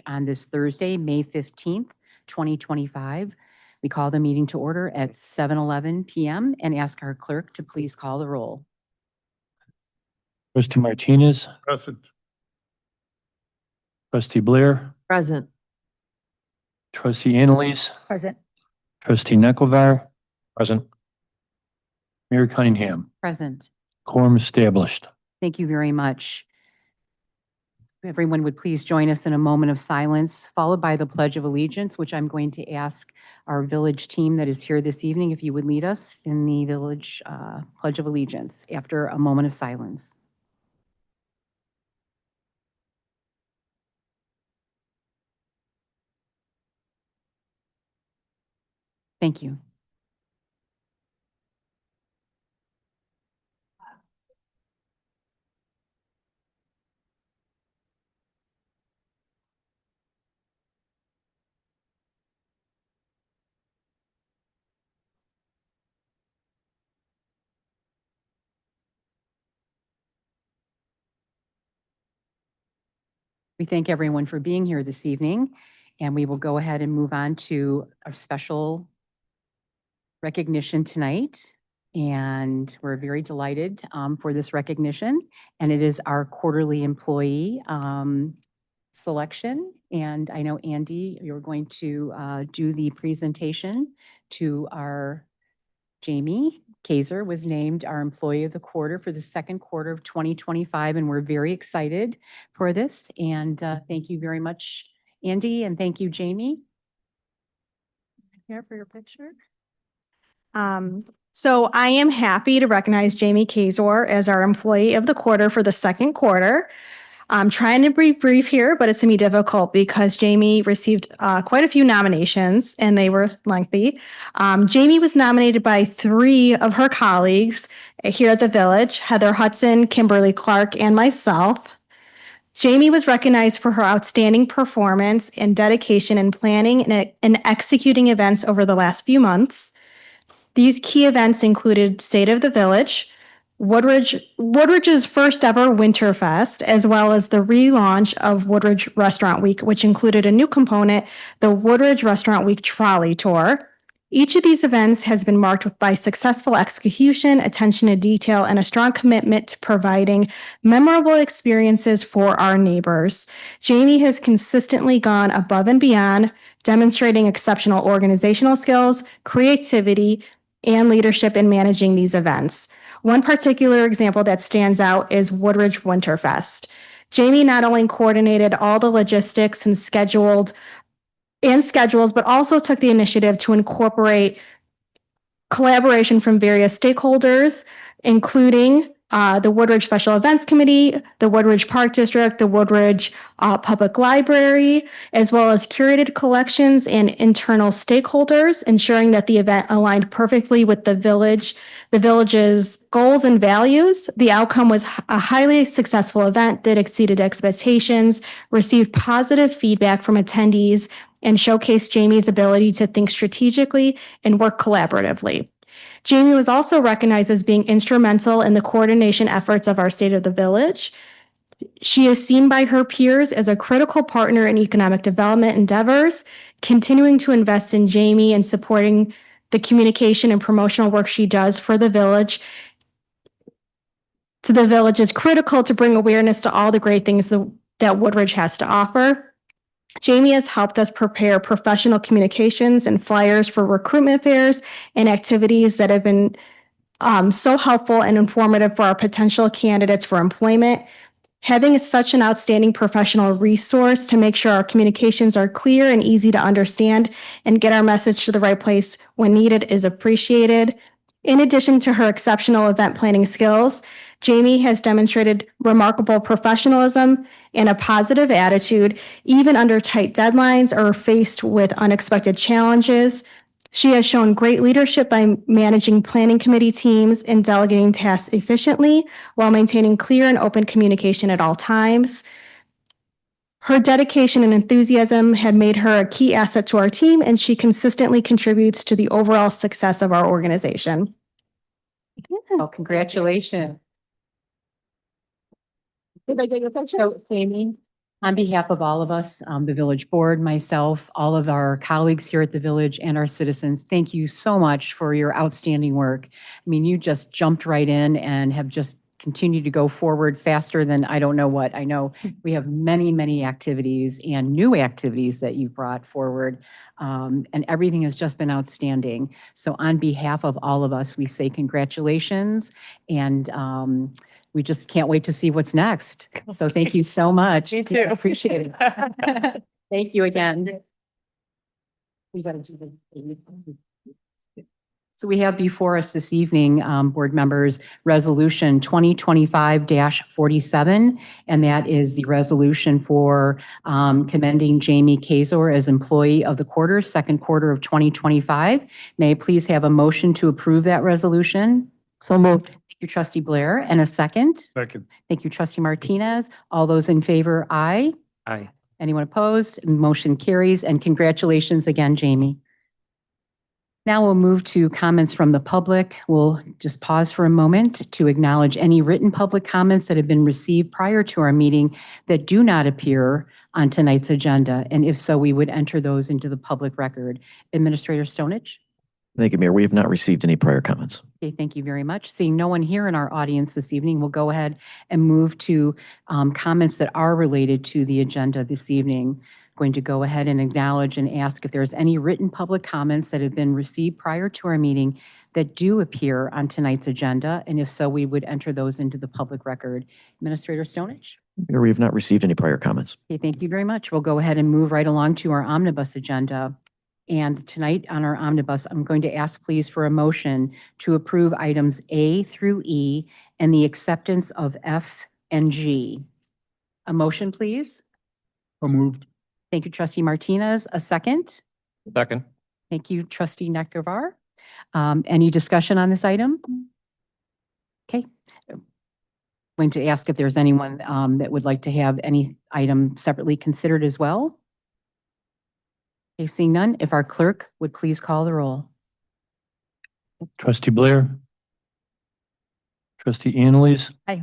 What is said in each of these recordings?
on this Thursday, May 15th, 2025. We call the meeting to order at 7:11 PM and ask our clerk to please call the roll. Trustee Martinez, Present. trustee Blair, Present. trustee Annalise, Present. trustee Nekelvar. Present. Mayor Cunningham, Present. quorum established. Thank you very much. If everyone would please join us in a moment of silence, followed by the Pledge of Allegiance, which I'm going to ask our village team that is here this evening if you would lead us in the village Pledge of Allegiance after a moment of silence. Thank you. We thank everyone for being here this evening, and we will go ahead and move on to our special recognition tonight. And we're very delighted for this recognition, and it is our quarterly employee selection. And I know, Andy, you're going to do the presentation to our Jamie Kaiser was named our Employee of the Quarter for the second quarter of 2025, and we're very excited for this. And thank you very much, Andy, and thank you, Jamie. Here for your picture. So I am happy to recognize Jamie Kaiser as our Employee of the Quarter for the second quarter. I'm trying to be brief here, but it's going to be difficult because Jamie received quite a few nominations and they were lengthy. Jamie was nominated by 3 of her colleagues here at the village, Heather Hudson, Kimberly Clark, and myself. Jamie was recognized for her outstanding performance and dedication in planning and executing events over the last few months. These key events included State of the Village, Woodridge's first ever Winterfest, as well as the relaunch of Woodridge Restaurant Week, which included a new component, the Woodridge Restaurant Week Trolley Tour. Each of these events has been marked by successful execution, attention to detail, and a strong commitment to providing memorable experiences for our neighbors. Jamie has consistently gone above and beyond, demonstrating exceptional organizational skills, creativity, and leadership in managing these events. One particular example that stands out is Woodridge Winterfest. Jamie not only coordinated all the logistics and schedules, but also took the initiative to incorporate collaboration from various stakeholders, including the Woodridge Special Events Committee, the Woodridge Park District, the Woodridge Public Library, as well as curated collections and internal stakeholders, ensuring that the event aligned perfectly with the village's goals and values. The outcome was a highly successful event that exceeded expectations, received positive feedback from attendees, and showcased Jamie's ability to think strategically and work collaboratively. Jamie was also recognized as being instrumental in the coordination efforts of our State of the Village. She is seen by her peers as a critical partner in economic development endeavors, continuing to invest in Jamie and supporting the communication and promotional work she does for the village. To the village is critical to bring awareness to all the great things that Woodridge has to offer. Jamie has helped us prepare professional communications and flyers for recruitment fairs and activities that have been so helpful and informative for our potential candidates for employment. Having such an outstanding professional resource to make sure our communications are clear and easy to understand and get our message to the right place when needed is appreciated. In addition to her exceptional event planning skills, Jamie has demonstrated remarkable professionalism and a positive attitude, even under tight deadlines or faced with unexpected challenges. She has shown great leadership by managing planning committee teams and delegating tasks efficiently while maintaining clear and open communication at all times. Her dedication and enthusiasm have made her a key asset to our team, and she consistently contributes to the overall success of our organization. Well, congratulations. Did I get your picture? So, Amy, On behalf of all of us, the village board, myself, all of our colleagues here at the village and our citizens, thank you so much for your outstanding work. I mean, you just jumped right in and have just continued to go forward faster than I don't know what. I know we have many, many activities and new activities that you've brought forward, and everything has just been outstanding. So on behalf of all of us, we say congratulations, and we just can't wait to see what's next. So thank you so much. Me Yeah, too. appreciate it. Thank you again. We gotta do the. So we have before us this evening, board members, Resolution 2025-47, and that is the resolution for commending Jamie Kazor as employee of the quarter, second quarter of 2025. May I please have a motion to approve that resolution? So moved. Thank you, trustee Blair, and a second. Second. Thank you, trustee Martinez. All those in favor, aye. Aye. Anyone opposed? Motion carries, and congratulations again, Jamie. Now we'll move to comments from the public. We'll just pause for a moment to acknowledge any written public comments that have been received prior to our meeting that do not appear on tonight's agenda, and if so, we would enter those into the public record. Administrator Stonich? Thank you, Mayor. We have not received any prior comments. Okay, thank you very much. Seeing no one here in our audience this evening, we'll go ahead and move to comments that are related to the agenda this evening. Going to go ahead and acknowledge and ask if there's any written public comments that have been received prior to our meeting that do appear on tonight's agenda, and if so, we would enter those into the public record. Administrator Stonich? Mayor, we have not received any prior comments. Okay, thank you very much. We'll go ahead and move right along to our omnibus agenda. And tonight on our omnibus, I'm going to ask please for a motion to approve items A through E and the acceptance of F and G. A motion, please. So moved. Thank you, trustee Martinez. A second. Second. Thank you, trustee Neckevar. Any discussion on this item? Okay. Going to ask if there's anyone that would like to have any item separately considered as well. Okay, seeing none, if our clerk would please call the roll. Trustee Blair. Trustee Annalise. Aye.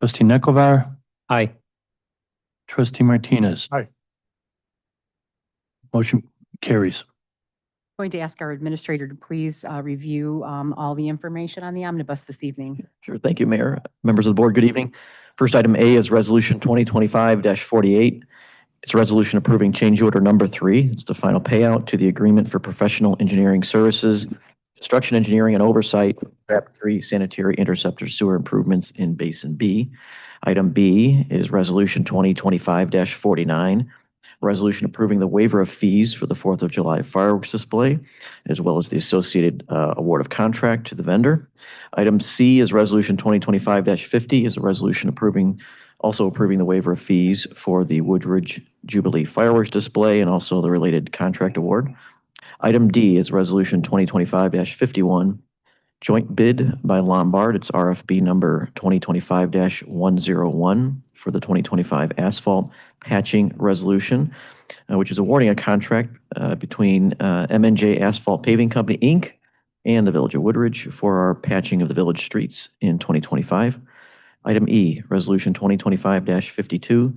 Trustee Nekovar. Aye. Trustee Martinez. Aye. Motion carries. Going to ask our administrator to please review all the information on the omnibus this evening. Sure. Thank you, Mayor. Members of the board, good evening. First item A is Resolution 2025-48. It's a resolution approving change order number 3. It's the final payout to the agreement for professional engineering services, construction engineering and oversight, TRAP 3 sanitary interceptor sewer improvements in Basin B. Item B is Resolution 2025-49. Resolution approving the waiver of fees for the 4th of July fireworks display, as well as the associated award of contract to the vendor. Item C is Resolution 2025-50, is a resolution also approving the waiver of fees for the Woodridge Jubilee fireworks display and also the related contract award. Item D is Resolution 2025-51, joint bid by Lombard. It's RFP number 2025-101 for the 2025 asphalt patching resolution, which is awarding a contract between MNJ Asphalt Paving Company, Inc. and the Village of Woodridge for our patching of the village streets in 2025. Item E, Resolution 2025-52,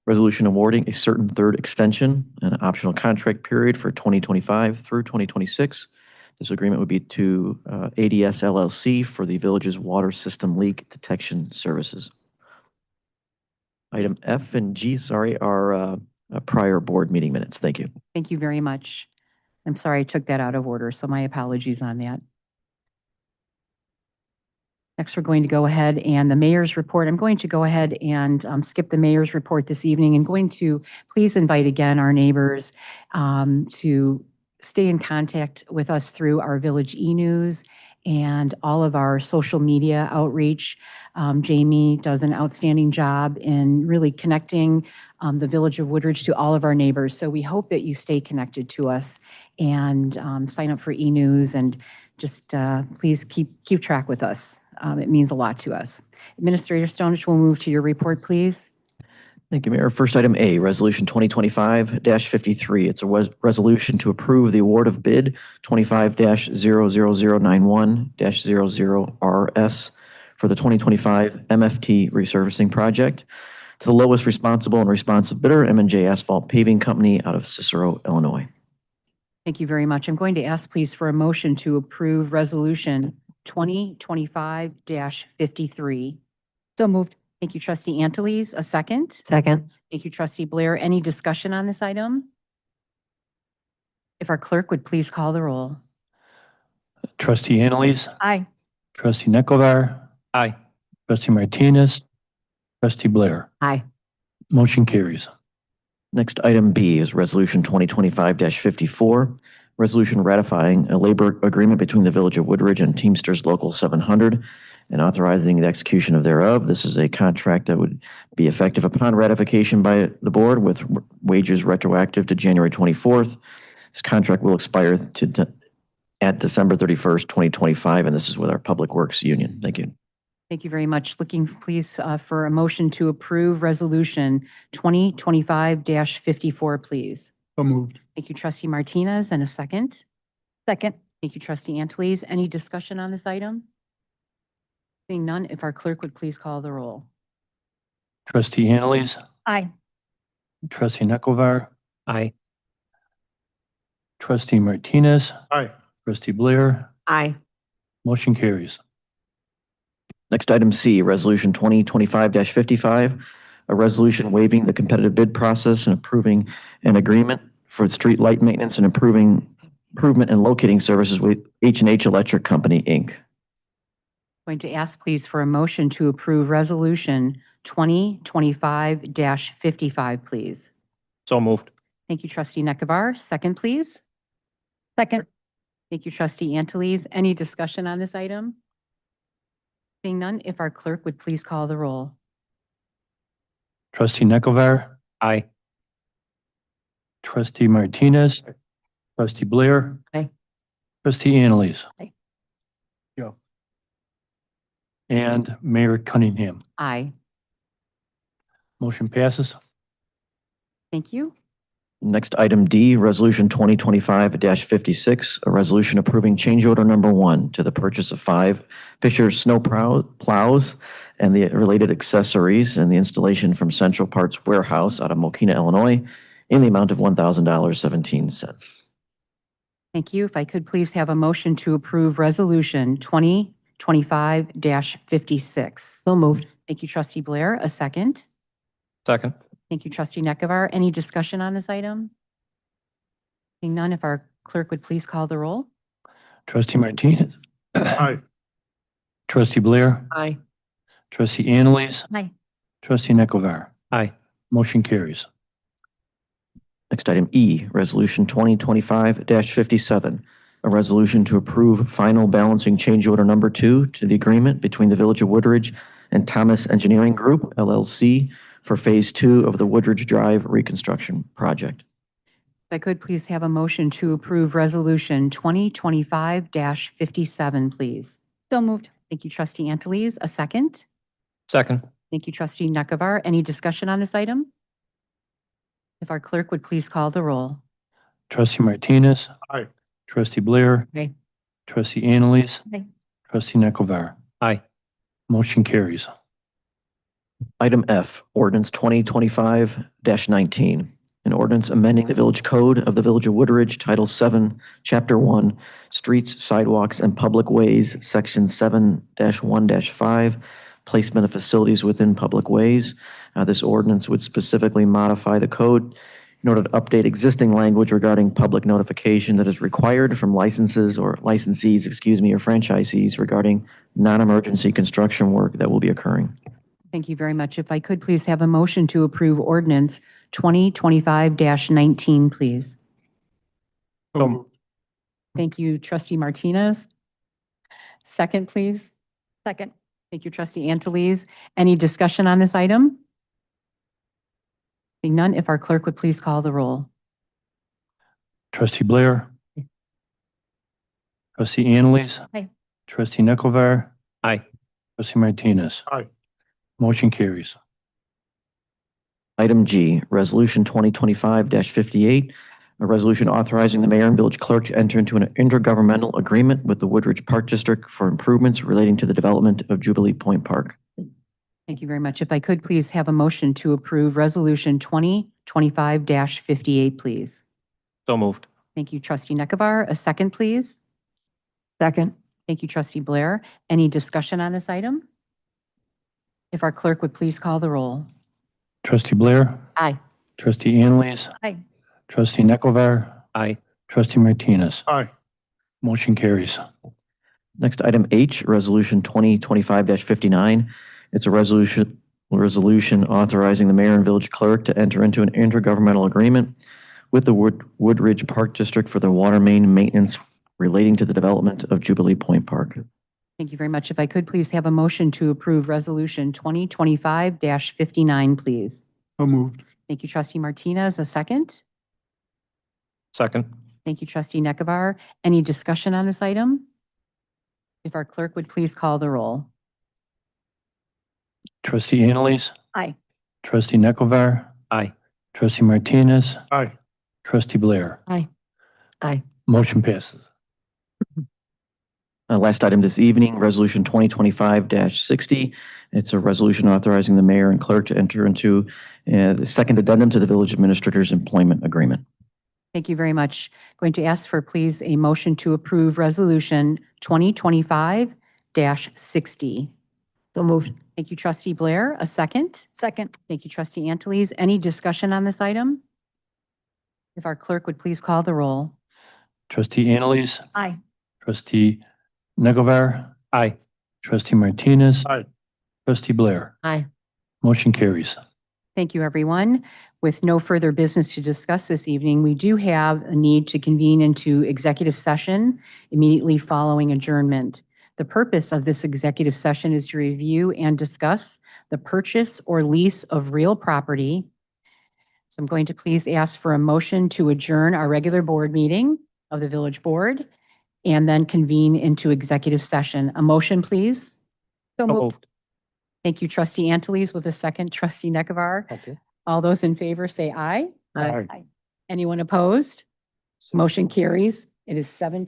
resolution awarding a certain third extension and optional contract period for 2025 through 2026. This agreement would be to ADS LLC for the village's water system leak detection services. Item F and G, are prior board meeting minutes. Thank you. Thank you very much. I'm sorry I took that out of order, so my apologies on that. Next, we're going to go ahead and the mayor's report. I'm going to go ahead and skip the mayor's report this evening and going to please invite again our neighbors to stay in contact with us through our Village e-News and all of our social media outreach. Jamie does an outstanding job in really connecting the Village of Woodridge to all of our neighbors. So we hope that you stay connected to us and sign up for e-News and just please keep track with us. It means a lot to us. Administrator Stonich, we'll move to your report, please. Thank you, Mayor. First item A, Resolution 2025-53. It's a resolution to approve the award of bid 25-00091-00RS for the 2025 MFT resurfacing project. to the lowest responsible and responsive bidder, M&J Asphalt Paving Company out of Cicero, Illinois. Thank you very much. I'm going to ask, please, for a motion to approve Resolution 2025-53. So moved. Thank you, trustee Antilles. A second? Second. Thank you, trustee Blair. Any discussion on this item? If our clerk would please call the roll. Trustee Antilles, Aye. trustee Nekovar, Aye. trustee Martinez, trustee Blair. Aye. Motion carries. Next, item B is Resolution 2025-54, resolution ratifying a labor agreement between the Village of Woodridge and Teamsters Local 700 and authorizing the execution of thereof. This is a contract that would be effective upon ratification by the board with wages retroactive to January 24th. This contract will expire at December 31st, 2025, and this is with our Public Works Union. Thank you. Thank you very much. Looking, please, for a motion to approve Resolution 2025-54, please. So moved. Thank you, trustee Martinez, and a second. Second. Thank you, trustee Antilles. Any discussion on this item? Seeing none, if our clerk would please call the roll. Trustee Antilles, Aye. trustee Nekovar, Aye. trustee Martinez, Aye. trustee Blair. Aye. Motion carries. Next, item C, Resolution 2025-55, a resolution waiving the competitive bid process and approving an agreement for street light maintenance and improvement and locating services with H&H Electric Company, Inc. Going to ask, please, for a motion to approve Resolution 2025-55, please. So moved. Thank you, trustee Nekovar. Second, please. Second. Thank you, trustee Antilles. Any discussion on this item? Seeing none, if our clerk would please call the roll. Trustee Nekovar, Aye. trustee Martinez, trustee Blair. Aye. Trustee Antilles. Aye. And Mayor Cunningham. Aye. Motion passes. Thank you. Next, item D, Resolution 2025-56, a resolution approving change order number 1 to the purchase of 5 Fisher snow plows and the related accessories and the installation from Central Parts Warehouse out of Mokina, Illinois, in the amount of $1,000.17. Thank you. If I could please have a motion to approve Resolution 2025-56. So moved. Thank you, trustee Blair. A second. Second. Thank you, trustee Nekovar. Any discussion on this item? Seeing none, if our clerk would please call the roll. Trustee Martinez. Aye. Trustee Blair. Aye. Trustee Antilles. Aye. Trustee Nekovar. Aye. Motion carries. Next, item E, Resolution 2025-57, a resolution to approve final balancing change order number 2 to the agreement between the Village of Woodridge and Thomas Engineering Group, LLC, for Phase 2 of the Woodridge Drive reconstruction project. If I could please have a motion to approve Resolution 2025-57, please. So moved. Thank you, trustee Antilles. A second. Second. Thank you, trustee Nekovar. Any discussion on this item? If our clerk would please call the roll. Trustee Martinez. Aye. Trustee Blair. Aye. Trustee Antilles. Aye. Trustee Nekovar. Aye. Motion carries. Item F, Ordinance 2025-19, an ordinance amending the Village Code of the Village of Woodridge, Title 7, Chapter 1, Streets, Sidewalks, and Public Ways, Section 7-1-5, Placement of Facilities Within Public Ways. This ordinance would specifically modify the code in order to update existing language regarding public notification that is required from licenses or licensees, or franchisees regarding non-emergency construction work that will be occurring. Thank you very much. If I could please have a motion to approve Ordinance 2025-19, please. So moved. Thank you, trustee Martinez. Second, please. Second. Thank you, trustee Antilles. Any discussion on this item? Seeing none, if our clerk would please call the roll. Trustee Blair. Trustee Antilles. Aye. Trustee Nekovar. Aye. Trustee Martinez. Aye. Motion carries. Item G, Resolution 2025-58, a resolution authorizing the mayor and village clerk to enter into an intergovernmental agreement with the Woodridge Park District for improvements relating to the development of Jubilee Point Park. Thank you very much. If I could please have a motion to approve Resolution 2025-58, please. So moved. Thank you, trustee Nekovar. A second, please. Second. Thank you, trustee Blair. Any discussion on this item? If our clerk would please call the roll. Trustee Blair. Aye. Trustee Annalise. Aye. Trustee Nekovar. Aye. Trustee Martinez. Aye. Motion carries. Next, item H, Resolution 2025-59. It's a resolution authorizing the mayor and village clerk to enter into an intergovernmental agreement with the Woodridge Park District for the water main maintenance relating to the development of Jubilee Point Park. Thank you very much. If I could please have a motion to approve Resolution 2025-59, please. So moved. Thank you, trustee Martinez. A second. Second. Thank you, trustee Nekovar. Any discussion on this item? If our clerk would please call the roll. Trustee Annalise. Aye. Trustee Nekovar. Aye. Trustee Martinez. Aye. Trustee Blair. Aye. Aye. Motion passes. Last item this evening, Resolution 2025-60. It's a resolution authorizing the mayor and clerk to enter into the second addendum to the village administrator's employment agreement. Thank you very much. Going to ask for please a motion to approve Resolution 2025-60. So moved. Thank you, trustee Blair. A second. Second. Thank you, trustee Antilles. Any discussion on this item? If our clerk would please call the roll. Trustee Annalise. Aye. Trustee Nekovar. Aye. Trustee Martinez. Aye. Trustee Blair. Aye. Motion carries. Thank you, everyone. With no further business to discuss this evening, we do have a need to convene into executive session immediately following adjournment. The purpose of this executive session is to review and discuss the purchase or lease of real property. So I'm going to please ask for a motion to adjourn our regular board meeting of the village board and then convene into executive session. A motion, please. So So moved. moved. Thank you, trustee Antilles, with a second, trustee Nekovar. Okay. All those in favor say aye. Aye. Anyone opposed? Motion carries. It is 7:28.